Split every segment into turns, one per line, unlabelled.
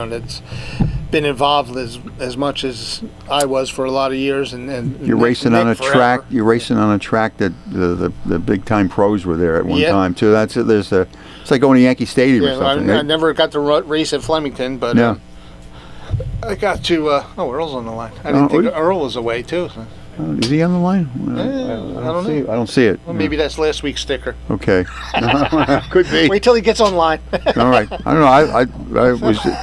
It's been involved as much as I was for a lot of years, and
you're racing on a
forever.
track. You're racing on a track that the big time pros were there at one time too. It's like going to Yankee Stadium or something.
I never got to race at Flemington, but I got to. Earl's on the line. I didn't think Earl was away too. So.
Is he on the line?
I don't know.
I don't see it.
Well, maybe that's last week's sticker.
Okay. Could be.
Wait till he gets online.
All right. I don't know.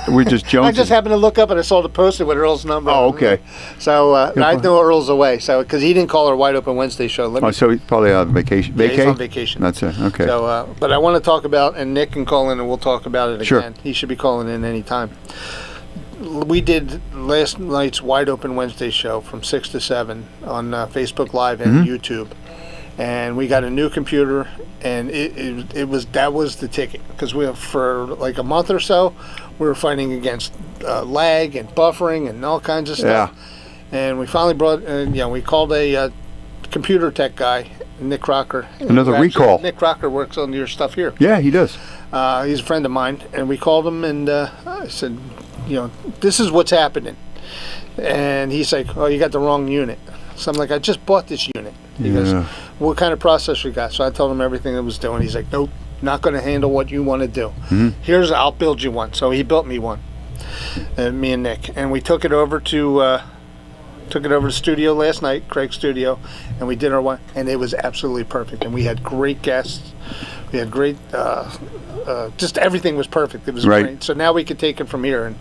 We're just joking.
I just happened to look up and I saw the post with Earl's number.
Oh, okay.
So I know Earl's away. So because he didn't call our Wide Open Wednesday show.
So he's probably on vacation.
Yeah, he's on vacation.
That's it. Okay.
So, but I want to talk about, and Nick can call in and we'll talk about it
Sure.
again. He should be calling in any time. We did last night's Wide Open Wednesday show from 6 to 7 on Facebook Live and YouTube, and we got a new computer, and that was the ticket, because for like a month or so we were fighting against lag and buffering and all kinds of stuff. And we finally we called a computer tech guy, Nick Crocker.
Another recall.
Nick Crocker works on your stuff here.
Yeah, he does.
He's a friend of mine, and we called him, and I said, this is what's happening. And he's like, oh, you got the wrong unit. So I'm like, I just bought this unit. He goes, what kind of processor you got? So I told him everything it was doing. He's like, nope, not going to handle what you want to do. I'll build you one. So he built me one, me and Nick. And we took it over to the studio last night, Craig's studio, and we did our one, and it was absolutely perfect. And we had great guests. We had great, just everything was perfect. It was great. So now we can take it from here, and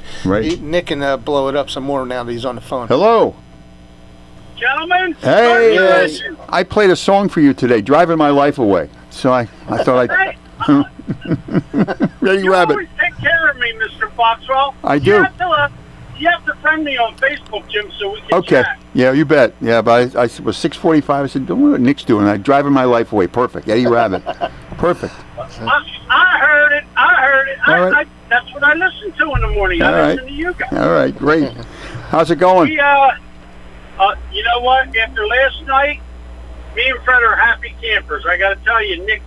Nick can blow it up some more now that he's on the phone.
Hello.
Gentlemen.
Hey. I played a song for you today, Driving My Life Away. So I thought I'd... Ready,
you
Rabbit.
always take care of me, Mr. Foxwell.
I do.
You have to friend me on Facebook, Jim, so we can chat.
Yeah, you bet. Yeah, but I was 6:45. I said, don't know what Nick's doing. I'm driving my life away. Perfect. Eddie Rabbit. Perfect.
I heard it. All right. That's what I listen to in the morning. I listen to you guys.
All right, great. How's it going?
You know what? After last night, me and Fred are happy campers. I got to tell you, Nick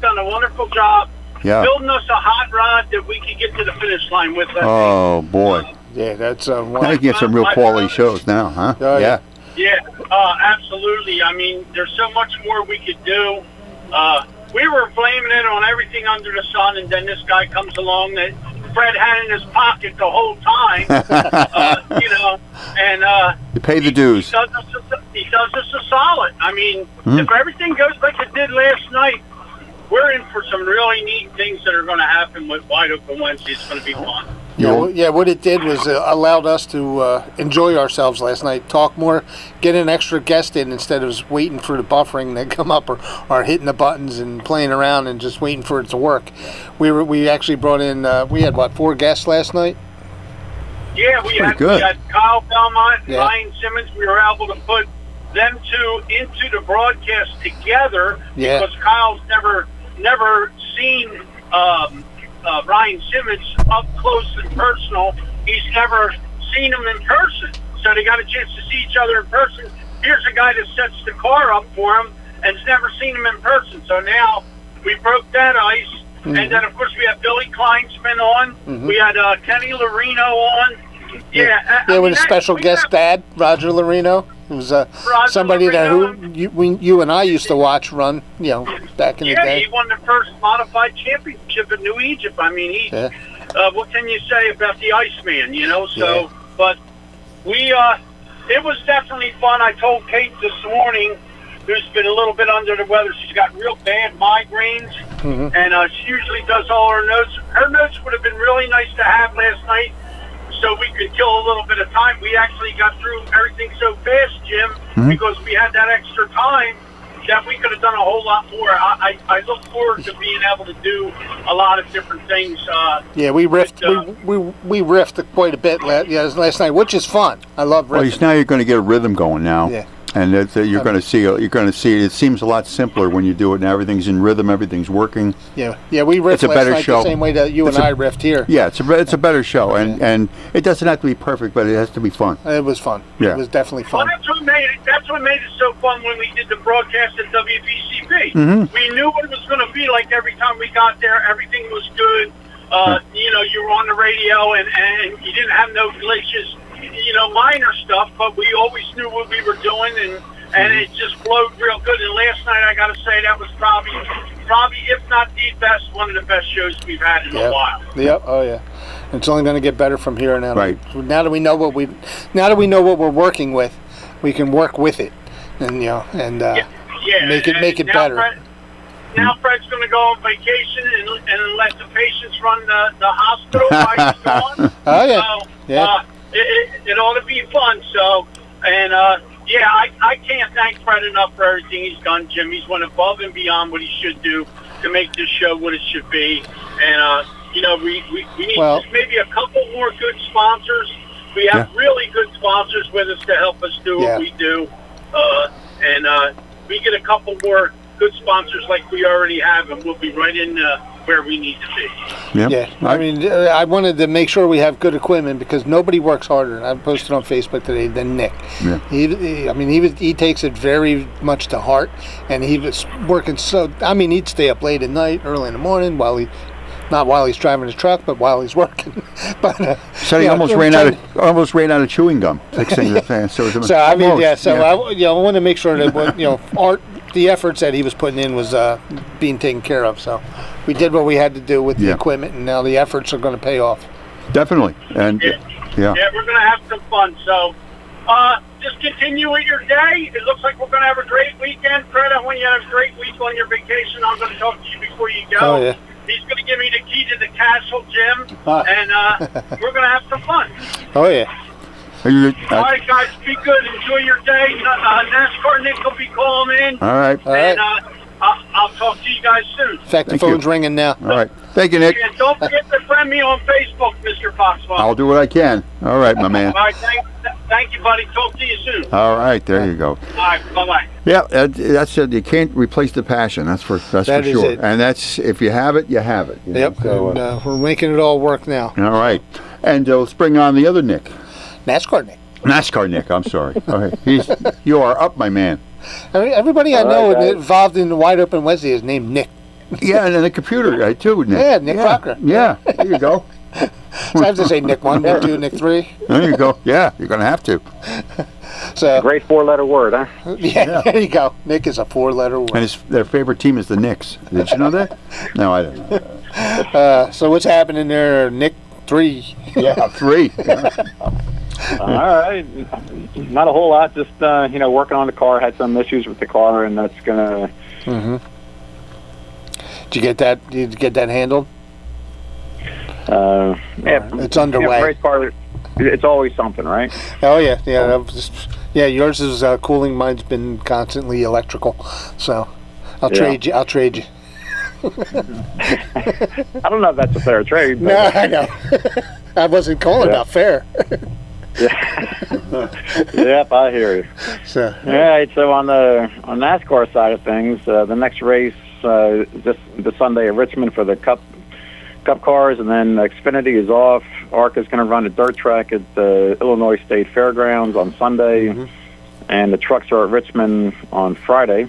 done a wonderful job building us a hot rod that we could get to the finish line with.
Oh, boy.
Yeah, that's
now you get some real quality shows now, huh?
Yeah.
Yeah, absolutely. I mean, there's so much more we could do. We were blaming it on everything under the sun, and then this guy comes along that Fred had in his pocket the whole time, and
you pay the dues.
He does us a solid. I mean, if everything goes like it did last night, we're in for some really neat things that are going to happen with Wide Open Wednesday. It's going to be fun.
Yeah, what it did was allowed us to enjoy ourselves last night, talk more, get an extra guest in instead of just waiting for the buffering to come up or hitting the buttons and playing around and just waiting for it to work. We actually brought in, we had, 4 guests last night?
Yeah, we had Kyle Belmont and Ryan Simmons. We were able to put them two into the broadcast together because Kyle's never seen Ryan Simmons up close and personal. He's never seen him in person, so they got a chance to see each other in person. Here's a guy that sets the car up for him and's never seen him in person. So now we broke that ice, and then of course we had Billy Kleinsman on. We had Kenny Lorino on.
With a special guest dad, Roger Lorino. It was somebody
Lorino.
that you and I used to watch run, back in the day.
Yeah, he won the first modified championship in New Egypt. I mean, what can you say about the Iceman, So, but it was definitely fun. I told Kate this morning, who's been a little bit under the weather, she's got real bad migraines, and she usually does all her notes. Her notes would have been really nice to have last night, so we could kill a little bit of time. We actually got through everything so fast, Jim, because we had that extra time that we could have done a whole lot more. I look forward to being able to do a lot of different things.
We riffed. We riffed quite a bit last night, which is fun. I love riffing.
Well, now you're going to get a rhythm going now. Yeah. And you're going to see. It seems a lot simpler when you do it, and everything's in rhythm. Everything's working.
Yeah. We riffed
it's a better
last night
show.
The same way that you and I riffed here.
Yeah, it's a better show, and it doesn't have to be perfect, but it has to be fun.
It was fun.
Yeah.
It was definitely fun.
Well, that's what made it so fun when we did the broadcast at WBCB. We knew what it was going to be like every time we got there. Everything was good. you know, you were on the radio and you didn't have no glitches, you know, minor stuff, but we always knew what we were doing, and it just flowed real good. And last night, I got to say, that was probably, if not the best, one of the best shows we've had in a while.
Yep. Oh yeah. It's only going to get better from here on out.
Right.
Now that we know what we're working with, we can work with it, and make it better.
Now Fred's going to go on vacation and let the patients run the hospital while he's gone.
Oh yeah.
So,
yeah.
It ought to be fun. So, and I can't thank Fred enough for everything he's done, Jim. He's went above and beyond what he should do to make this show what it should be. And you know, we need just maybe a couple more good sponsors. We have really good sponsors with us to help us do what we do. And we get a couple more good sponsors like we already have, and we'll be right in where we need to be.
Yep.
Yeah, I mean, I wanted to make sure we have good equipment because nobody works harder. I posted on Facebook today than Nick.
Yeah.
He takes it very much to heart, and he was working so. I mean, he'd stay up late at night, early in the morning not while he's driving his truck, but while he's working. But
so he almost ran out of chewing gum fixing the fan. So
I want to make sure that the efforts that he was putting in was being taken care of. So we did what we had to do with the equipment, and now the efforts are going to pay off.
Definitely, and
we're going to have some fun. So just continue with your day. It looks like we're going to have a great weekend. Fred, when you have a great week on your vacation, I'm going to talk to you before you go.
Oh yeah.
He's going to give me the key to the castle, Jim, and we're going to have some fun.
Oh yeah.
All right, guys, be good. Enjoy your day. NASCAR Nick will be calling in.
All right.
And I'll talk to you guys soon.
In fact, the phone's ringing now.
All right. Thank you, Nick.
And don't forget to friend me on Facebook, Mr. Foxwell.
I'll do what I can. All right, my man.
All right, thank you, buddy. Talk to you soon.
All right, there you go.
All right, bye-bye.
Yeah, that's it. You can't replace the passion. That's for sure.
It.
And that's, if you have it, you have it.
Yep. So, and, we're making it all work now.
All right. And let's bring on the other Nick.
NASCAR Nick.
NASCAR Nick, I'm sorry. Okay. You are up, my man.
Everybody I know involved in the Wide Open Wednesday is named Nick.
Yeah, and then the computer guy too, Nick.
Yeah, Nick Crocker.
Yeah, there you go.
So I have to say Nick 1, Nick 2, Nick 3.
There you go. Yeah, you're going to have to.
So
great 4-letter word, huh?
Yeah, there you go. Nick is a 4-letter word.
And their favorite team is the Knicks. Did you know that? No, I didn't know that.
So what's happening there, Nick 3?
Yeah, 3.
All right, not a whole lot. Just working on the car. Had some issues with the car, and that's gonna.
Mm-hmm. Did you get that? Did you get that handled?
Yeah,
it's underway.
Race car, it's always something, right?
Oh yeah. Yours is cooling. Mine's been constantly electrical. So I'll trade you.
I don't know if that's a fair trade. But,
no, I know. I wasn't calling about fair.
Yep, I hear you.
So,
all right, so on NASCAR side of things, the next race this Sunday at Richmond for the Cup cars, and then Xfinity is off. ARC is going to run a dirt track at the Illinois State Fairgrounds on Sunday, and the trucks are at Richmond on Friday.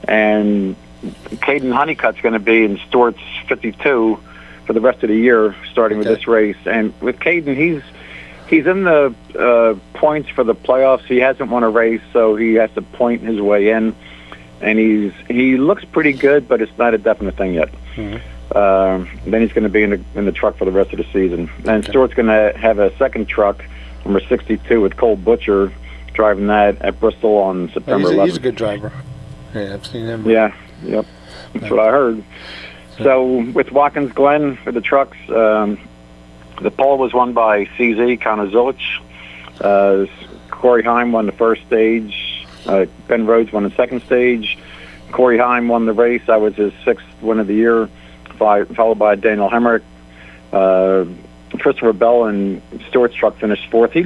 And Caden Honeycutt's going to be in Stewart's 52 for the rest of the year, starting with this race. And with Caden, he's in the points for the playoffs. He hasn't won a race, so he has to point his way in. And he looks pretty good, but it's not a definite thing yet. Then he's going to be in the truck for the rest of the season. And Stewart's going to have a second truck, number 62, with Cole Butcher driving that at Bristol on September 11th.
He's a good driver. Yeah, I've seen him.
Yeah, yep. That's what I heard. So with Watkins Glen for the trucks, the pole was won by CZ Connor Zilich. Corey Heim won the first stage. Ben Rhodes won the second stage. Corey Heim won the race. That was his 6th win of the year, followed by Daniel Hemrick. Christopher Bell and Stewart's truck finished 4th. He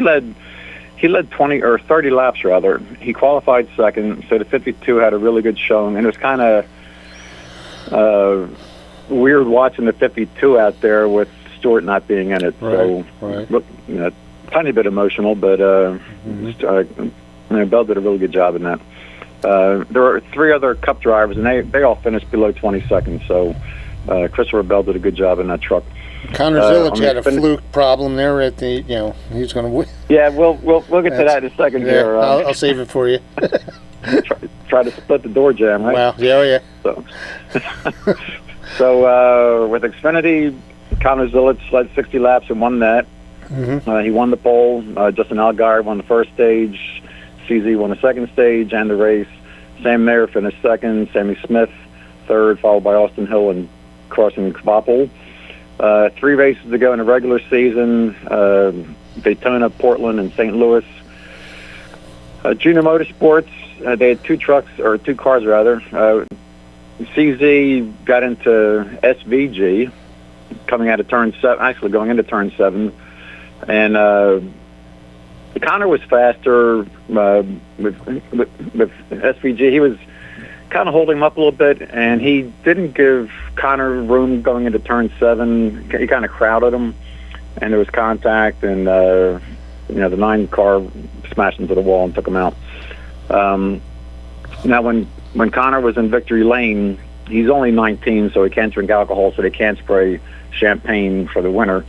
led 20 or 30 laps rather. He qualified 2nd, so the 52 had a really good showing, and it was kind of weird watching the 52 out there with Stewart not being in it. Tiny bit emotional, but Bell did a really good job in that. There were 3 other Cup drivers, and they all finished below 20 seconds. So Christopher Bell did a good job in that truck.
Connor Zilic had a
Xfinity.
fluke problem there at the, he's going to win.
Yeah, we'll get to that in a second here.
I'll save it for you.
Try to split the door jam, right?
Wow, yeah.
So with Xfinity, Connor Zilic led 60 laps and won that. He won the pole. Justin Allgaier won the first stage. CZ won the second stage and the race. Sam Mayer finished second. Sammy Smith third, followed by Austin Hill and Carson Kvapel. 3 races to go in the regular season: Daytona, Portland, and St. Louis. Junior Motorsports, they had 2 cars rather. CZ got into SVG, coming out of turn 7, actually going into turn 7, and Connor was faster with SVG. He was kind of holding him up a little bit, and he didn't give Connor room going into turn 7. He kind of crowded him, and there was contact, and the 9 car smashed into the wall and took him out. Now, when Connor was in victory lane, he's only 19, so he can't drink alcohol, so they can't spray champagne for the winner.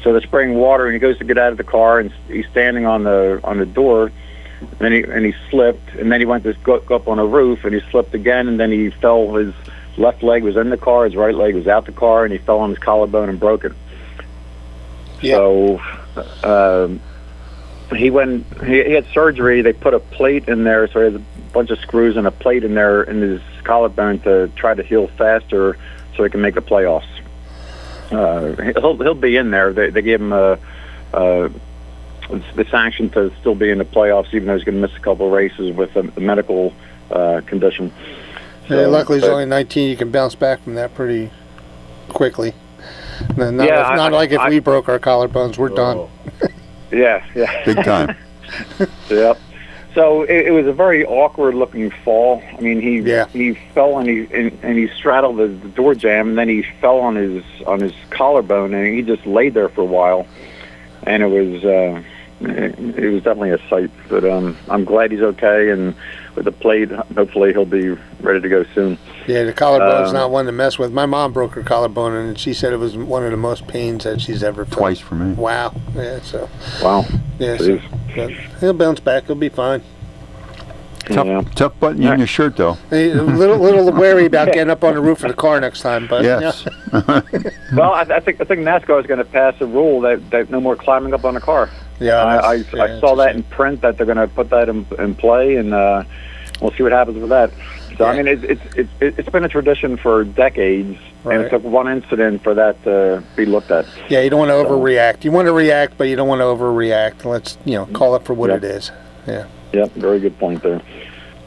So they're spraying water, and he goes to get out of the car, and he's standing on the door, and he slipped, and then he went to go up on a roof, and he slipped again, and then he fell. His left leg was in the car, his right leg was out the car, and he fell on his collarbone and broke it. Yeah. So he had surgery. They put a plate in there, so he has a bunch of screws and a plate in there in his collarbone to try to heal faster so he can make the playoffs. He'll be in there. They gave him the sanction to still be in the playoffs, even though he's going to miss a couple of races with a medical condition.
So, luckily, he's only 19. You can bounce back from that pretty quickly. Not like if we broke our collarbones, we're done.
Yeah.
Big time.
Yep. So it was a very awkward-looking fall. I mean, he fell and he straddled the door jamb, and then he fell on his collarbone, and he just laid there for a while. And it was definitely a sight. But I'm glad he's okay, and with the plate, hopefully he'll be ready to go soon.
Yeah, the collarbone's not one to mess with. My mom broke her collarbone, and she said it was one of the most pains that she's ever felt.
Twice for me.
Wow. Yeah. So.
Wow.
Yeah. So, but he'll bounce back. He'll be fine.
Tough button in your shirt, though.
A little wary about getting up on the roof of the car next time, but
yes.
Well, I think NASCAR is going to pass a rule that no more climbing up on a car.
Yeah,
I saw that in print that they're going to put that in play, and we'll see what happens with that. So I mean, it's been a tradition for decades, and it took one incident for that to be looked at.
Yeah, you don't want to overreact. You want to react, but you don't want to overreact. Let's call it for what it is. Yeah.
Yep, very good point there.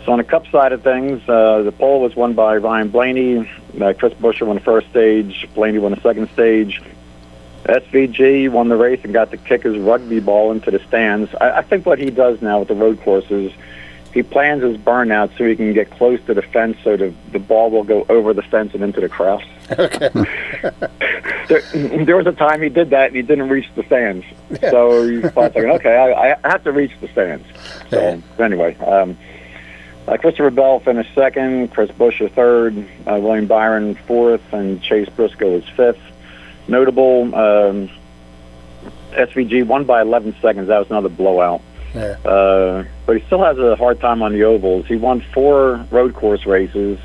So on the Cup side of things, the pole was won by Ryan Blaney. Chris Buescher won the first stage. Blaney won the second stage. SVG won the race and got to kick his rugby ball into the stands. I think what he does now with the road courses, he plans his burnout so he can get close to the fence so the ball will go over the fence and into the crowd. Okay. There was a time he did that and he didn't reach the stands. Yeah. So he's thinking, okay, I have to reach the stands. So anyway, Christopher Bell finished second, Chris Buescher third, William Byron fourth, and Chase Briscoe was fifth. Notable, SVG won by 11 seconds. That was another blowout. Yeah. But he still has a hard time on the ovals. He won 4 road course races,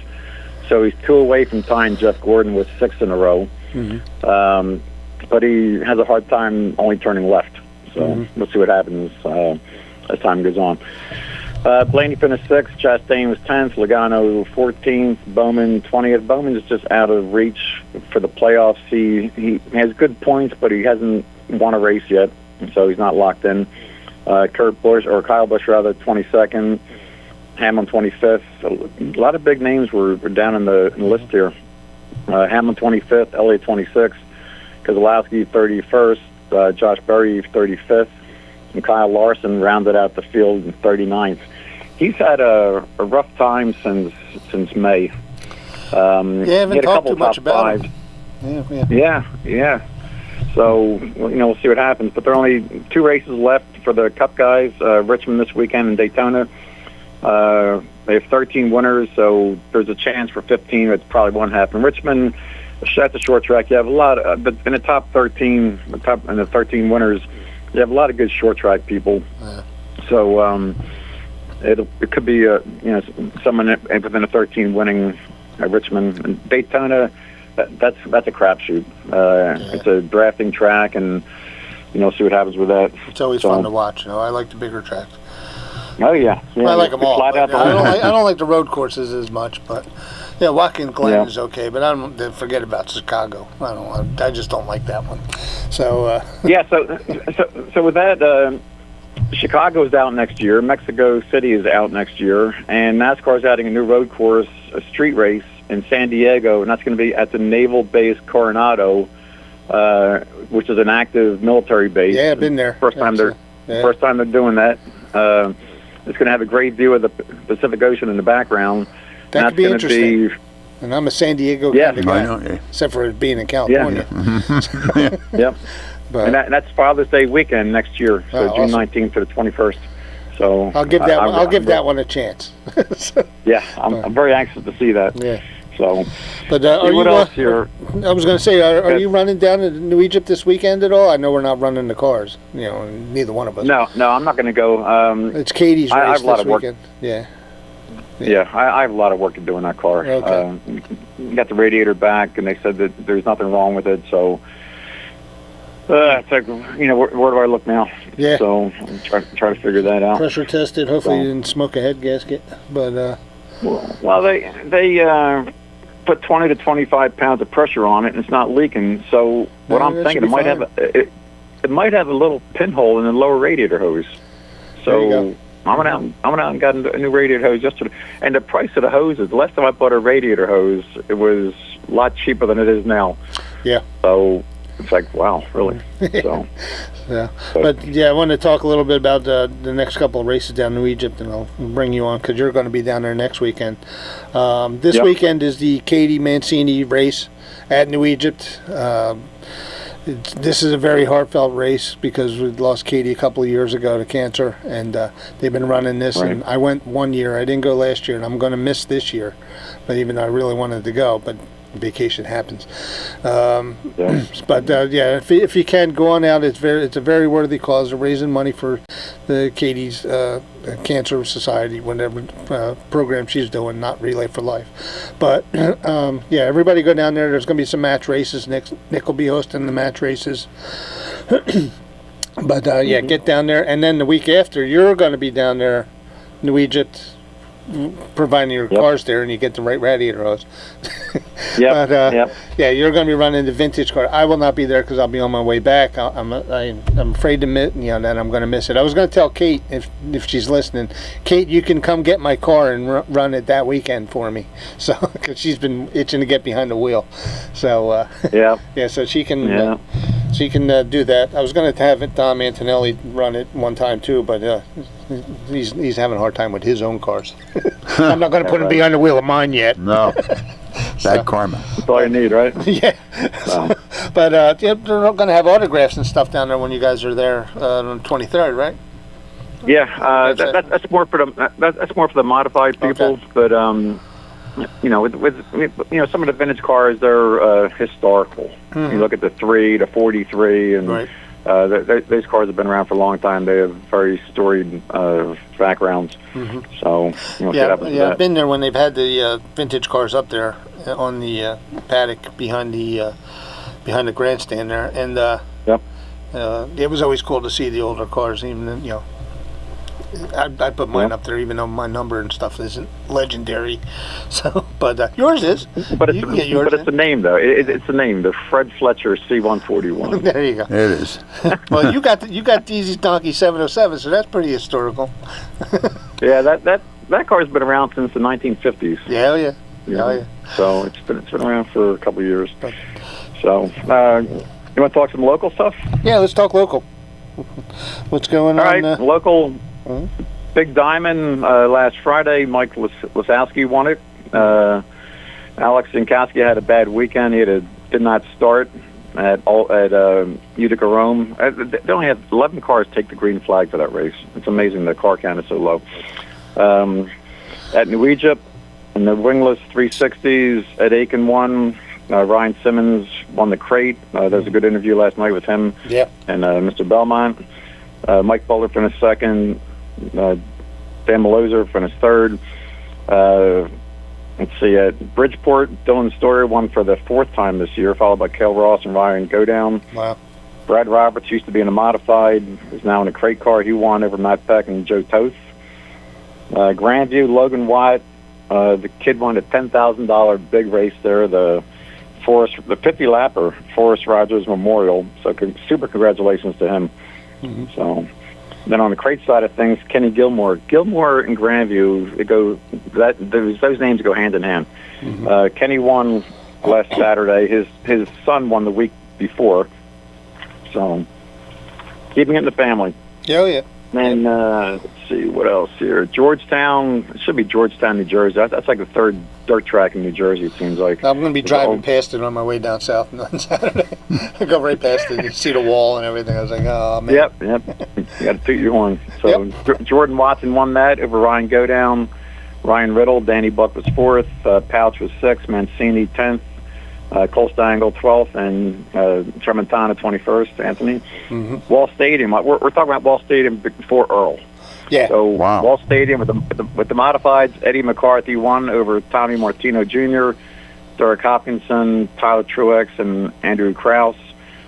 so he's 2 away from tying Jeff Gordon with 6 in a row. Mm-hmm. But he has a hard time only turning left. So we'll see what happens as time goes on. Blaney finished 6th, Chastain was 10th, Logano 14th, Bowman 20th. Bowman's just out of reach for the playoffs. He has good points, but he hasn't won a race yet, so he's not locked in. Kyle Busch, 22nd, Hamlin 25th. A lot of big names were down in the list here. Hamlin 25th, Elliott 26th, Keselowski 31st, Josh Berry 35th, and Kyle Larson rounded out the field in 39th. He's had a rough time since May.
Haven't talked too much about him.
Yeah. So, we'll see what happens. But there are only 2 races left for the Cup guys, Richmond this weekend and Daytona. They have 13 winners, so there's a chance for 15. It probably won't happen. Richmond, At the short track, you have a lot of, but in the top 13, in the 13 winners, you have a lot of good short track people.
Yeah.
So it could be someone within the 13 winning at Richmond. And Daytona, that's a crapshoot. It's a drafting track, and see what happens with that.
It's always fun to watch. I like the bigger tracks.
Oh yeah.
I like them all.
Flat out
I don't like the road courses as much, but Watkins Glen is okay. But I don't forget about Chicago. I just don't like that one. So
yeah. So with that, Chicago's out next year. Mexico City is out next year, and NASCAR's adding a new road course, a street race in San Diego, and that's going to be at the Naval Base Coronado, which is an active military base.
Yeah, I've been there.
First time they're doing that. It's going to have a great view of the Pacific Ocean in the background.
That could be interesting. And I'm a San Diego kind of guy, except for it being in California.
Yeah. Yep. But, and that's Father's Day weekend next year, so June 19th to the 21st. So
I'll give that. I'll give that one a chance.
Yeah, I'm very anxious to see that.
Yeah.
So,
but
what else here?
I was going to say, are you running down to New Egypt this weekend at all? I know we're not running the cars. Neither one of us.
No, I'm not going to go.
It's Katie's race this weekend. Yeah.
Yeah, I have a lot of work to do in that car.
Okay.
Got the radiator back, and they said that there's nothing wrong with it. So, it's like, where do I look now?
Yeah.
So, I'm try to figure that out.
Pressure tested. Hopefully, you didn't smoke a head gasket. But
well, they put 20 to 25 pounds of pressure on it, and it's not leaking. So, what I'm thinking, it might have a little pinhole in the lower radiator hose. So. I went out and got a new radiator hose yesterday. And the price of the hoses, the last time I bought a radiator hose, it was a lot cheaper than it is now.
Yeah.
So it's like, wow, really? So.
Yeah. But I want to talk a little bit about the next couple of races down in New Egypt, and I'll bring you on because you're going to be down there next weekend. This weekend is the Katie Mancini race at New Egypt. This is a very heartfelt race because we lost Katie a couple of years ago to cancer, and they've been running this. Right. And I went one year. I didn't go last year, and I'm going to miss this year. But even though I really wanted to go, but vacation happens. But if you can go on out, it's a very worthy cause. They're raising money for the Katie's Cancer Society, whatever program she's doing, not Relay for Life. But everybody go down there. There's going to be some match races. Nick will be hosting the match races. But get down there, and then the week after, you're going to be down there, New Egypt, providing your car's there and you get the right radiator hose. But you're going to be running the vintage car. I will not be there because I'll be on my way back. I'm afraid to admit that I'm going to miss it. I was going to tell Kate if she's listening, Kate, you can come get my car and run it that weekend for me. So because she's been itching to get behind the wheel. So so she can. She can do that. I was going to have Tom Antonelli run it one time too, but he's having a hard time with his own cars. I'm not going to put him behind the wheel of mine yet.
No. Bad karma.
That's all you need, right?
Yeah. But they're going to have autographs and stuff down there when you guys are there on the 23rd, right?
Yeah, that's more for the modified people. Okay. But with some of the vintage cars, they're historical. Mm-hmm. You look at the 3, the 43, and
right.
Those cars have been around for a long time. They have very storied backgrounds. Mm-hmm. So
I've been there when they've had the vintage cars up there on the paddock behind the grandstand there, and it was always cool to see the older cars. Even I put mine up there, even though my number and stuff isn't legendary. So, but yours is.
But it's a name though. It's a name, the Fred Fletcher C141.
There you go.
It is.
Well, you got Deezy's Donkey 707, so that's pretty historical.
Yeah, that car's been around since the 1950s.
Yeah.
So it's been around for a couple of years. So you want to talk some local stuff?
Yeah, let's talk local. What's going on?
All right, local. Big Diamond last Friday. Mike Lasowski won it. Alex Zinkowski had a bad weekend. He did not start at Utica Rome. They only had 11 cars take the green flag for that race. It's amazing the car count is so low. At New Egypt, in the wingless 360s, Ed Aiken won. Ryan Simmons won the crate. There was a good interview last night with him and Mr. Belmont. Mike Butler finished second. Dan Maloser finished third. Let's see, Bridgeport, Dylan Story won for the fourth time this year, followed by Cale Ross and Ryan Godown.
Wow.
Brad Roberts used to be in a modified, is now in a crate car. He won over Matt Peck and Joe Toth. Grandview, Logan Watt, the kid won a $10,000 big race there, the 50-lapper Forrest Rogers Memorial. So super congratulations to him. Mm-hmm. So then on the crate side of things, Kenny Gilmore and Grandview, those names go hand in hand. Mm-hmm. Kenny won last Saturday. His son won the week before. So keeping it in the family.
Oh yeah.
And let's see what else here. Georgetown, it should be Georgetown, New Jersey. That's like the third dirt track in New Jersey, it seems like.
I'm going to be driving past it on my way down south on Saturday. I go right past it. You see the wall and everything. I was like, oh, man.
Yep. You got to toot your horn. So Jordan Watson won that over Ryan Godown. Ryan Riddle, Danny Buck was fourth. Pouch was sixth. Mancini 10th. Cole Stangel 12th, and Tremontana 21st, Anthony. Mm-hmm. Wall Stadium, we're talking about Wall Stadium before Earl.
Yeah.
So Wall Stadium with the modifieds, Eddie McCarthy won over Tommy Martino Jr., Derek Hopkinson, Tyler Truex, and Andrew Krause.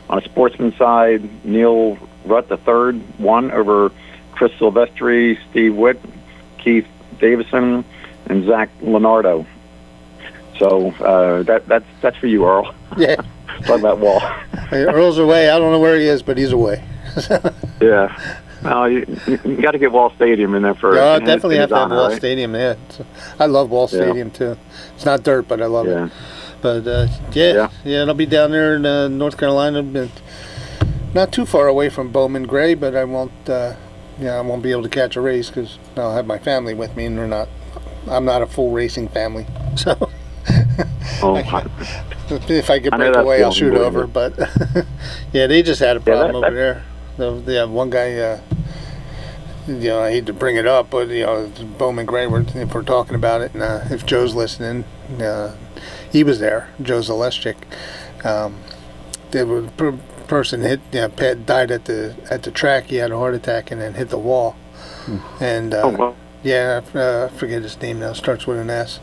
On a sportsman side, Neil Rutt III won over Chris Silvestri, Steve Witt, Keith Davison, and Zach Leonardo. So that's for you, Earl.
Yeah.
Talk about Wall.
Earl's away. I don't know where he is, but he's away.
Yeah. Well, you got to get Wall Stadium in there for.
Yeah, definitely have to have Wall
right?
Stadium. Yeah, I love Wall Stadium too. It's not dirt, but I love it. But I'll be down there in North Carolina. Not too far away from Bowman Gray, but I won't. I won't be able to catch a race because I'll have my family with me, and I'm not a full racing family, so. If I could break away, I'll shoot over. But they just had a problem over there. They have one guy. I hate to bring it up, but Bowman Gray. If we're talking about it, and if Joe's listening, he was there. Joe Zaleschik. The person died at the track. He had a heart attack and then hit the wall. And I forget his name now. Starts with an S.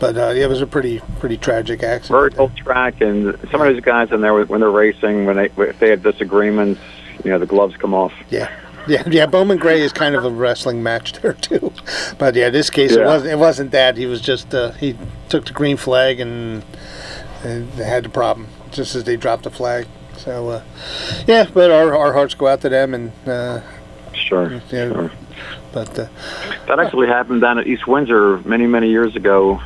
But it was a pretty tragic accident.
Very old track, and some of those guys in there when they're racing, if they have disagreements, the gloves come off.
Yeah. Bowman Gray is kind of a wrestling match there too. But this case it wasn't that. He was just he took the green flag and they had the problem just as they dropped the flag. So but our hearts go out to them and.
Sure.
But
that actually happened down at East Windsor many years ago.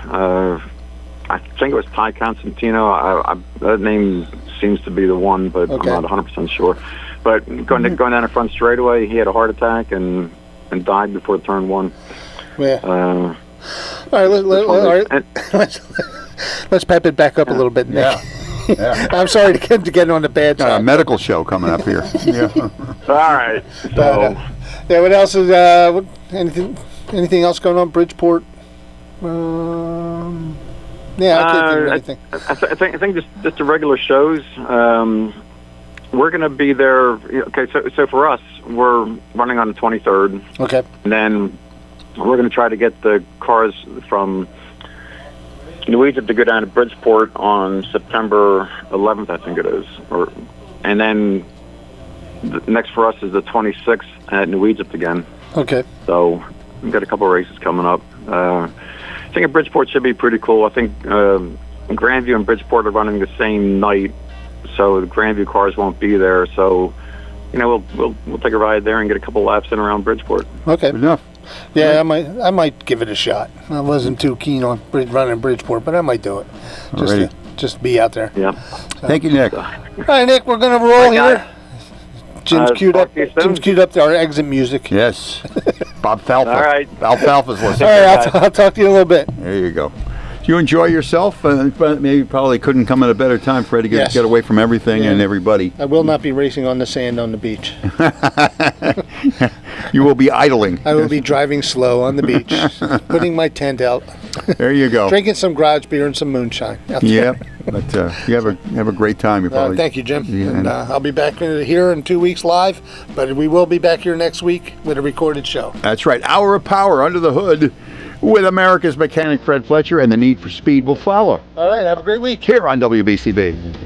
I think it was Ty Constantino. That name seems to be the one, but I'm not 100% sure. But going down the front straightaway, he had a heart attack and died before turn one.
Yeah. All right. Let's pep it back up a little bit, Nick. Yeah. I'm sorry to get on the bad side.
Got a medical show coming up here.
All right. So.
What else is anything else going on Bridgeport? I can't think of anything.
I think just the regular shows. We're going to be there. Okay, so for us, we're running on the 23rd.
Okay.
And then we're going to try to get the cars from New Egypt to go down to Bridgeport on September 11th, I think it is. And then next for us is the 26th at New Egypt again.
Okay.
So we've got a couple of races coming up. I think Bridgeport should be pretty cool. I think Grandview and Bridgeport are running the same night, so the Grandview cars won't be there. So, we'll take a ride there and get a couple laps in around Bridgeport.
Okay.
Good enough.
Yeah, I might give it a shot. I wasn't too keen on running Bridgeport, but I might do it. Just be out there.
Yeah.
Thank you, Nick.
All right, Nick, we're gonna roll here. Jim's queued up. Jim's queued up our exit music.
Yes. Bob Falfa.
All right.
Alfalfa's listening.
All right, I'll talk to you in a little bit.
There you go. You enjoy yourself, maybe probably couldn't come at a better time, Fred, to get away from everything and everybody.
I will not be racing on the sand on the beach.
You will be idling.
I will be driving slow on the beach, putting my tent out.
There you go.
Drinking some garage beer and some moonshine.
Yep. But you have a great time. You probably.
Thank you, Jim.
Yeah,
and I'll be back here in 2 weeks live, but we will be back here next week with a recorded show.
That's right. Hour of Power Under the Hood with America's mechanic Fred Fletcher, and the need for speed will follow.
All right. Have a great week.
Here on WBCB.